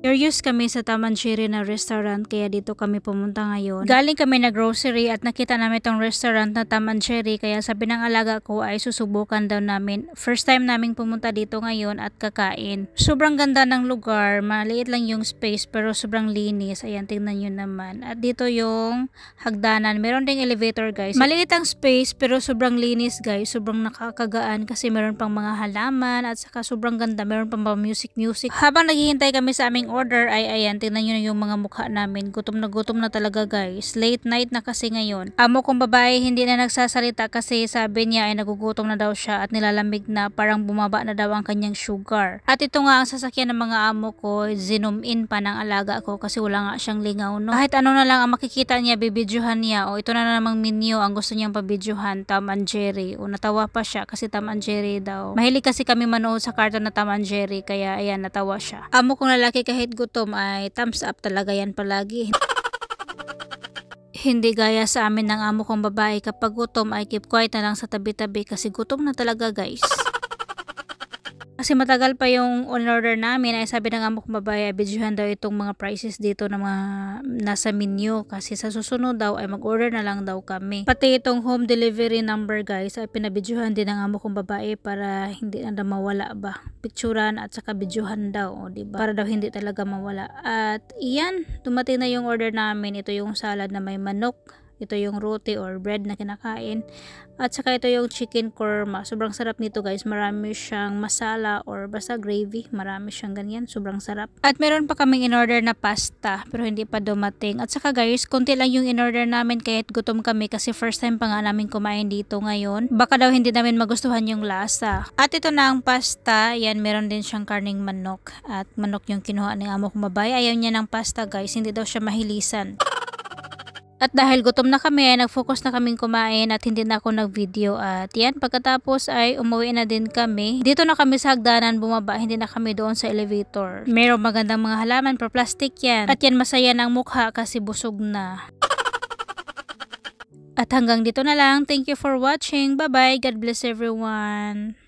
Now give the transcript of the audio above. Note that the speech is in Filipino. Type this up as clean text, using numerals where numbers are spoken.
Curious kami sa Tamanchiri na restaurant kaya dito kami pumunta ngayon. Galing kami na grocery at nakita namin itong restaurant na Tamanchiri kaya sabi ng alaga ko ay susubukan daw namin. First time naming pumunta dito ngayon at kakain. Sobrang ganda ng lugar, maliit lang yung space pero sobrang linis. Ayan, tingnan nyo naman. At dito yung hagdanan. Meron ding elevator guys. Maliit ang space pero sobrang linis guys. Sobrang nakakagaan kasi meron pang mga halaman at saka sobrang ganda. Meron pang music. Habang naghihintay kami sa aming order ay ayan, tingnan nyo na yung mga mukha namin. Gutom na talaga guys. Late night na kasi ngayon. Amo kong babae hindi na nagsasalita kasi sabi niya ay nagugutom na daw siya at nilalamig na, parang bumaba na daw ang kanyang sugar. At ito nga ang sasakyan ng mga amo ko, zoom in pa ng alaga ko kasi wala nga siyang lingaw no. Kahit ano na lang ang makikita niya, bibidyohan niya. O ito na namang menu ang gusto niyang pabidyohan, Tom and Jerry. O natawa pa siya kasi Tom and Jerry daw. Mahilig kasi kami manood sa cartoon na Tom and Jerry kaya ayan, natawa siya. Amo kong lalaki kahit gutom ay thumbs up talaga yan palagi. Hindi gaya sa amin ng amo kong babae, kapag gutom ay keep quiet na lang sa tabi-tabi kasi gutom na talaga guys. Kasi matagal pa yung on-order namin ay sabi ng amo kong babae ay bidyuhan daw itong mga prices dito na mga nasa menu kasi sa susunod daw ay mag-order na lang daw kami. Pati itong home delivery number guys ay pinabidyuhan din ng amo kong babae para hindi na mawala ba. Picturan at saka bidyuhan daw, o diba? Para daw hindi talaga mawala. At iyan, dumating na yung order namin. Ito yung salad na may manok. Ito yung roti or bread na kinakain. At saka ito yung chicken korma. Sobrang sarap nito guys. Marami siyang masala or basta gravy. Marami siyang ganyan. Sobrang sarap. At meron pa kaming in-order na pasta. Pero hindi pa dumating. At saka guys, konti lang yung in-order namin kahit gutom kami. Kasi first time pa nga namin kumain dito ngayon. Baka daw hindi namin magustuhan yung lasa. At ito na ang pasta. Yan, meron din siyang karning manok. At manok yung kinuha ng amo kong babae. Ayaw niya ng pasta guys. Hindi daw siya mahilisan. At dahil gutom na kami, nag-focus na kaming kumain at hindi na ako nag-video. At yan, pagkatapos ay umuwi na din kami. Dito na kami sa hagdanan, bumaba, hindi na kami doon sa elevator. Merong magandang mga halaman, pero plastic yan. At yan, masaya ng mukha kasi busog na. At hanggang dito na lang. Thank you for watching. Bye-bye. God bless everyone.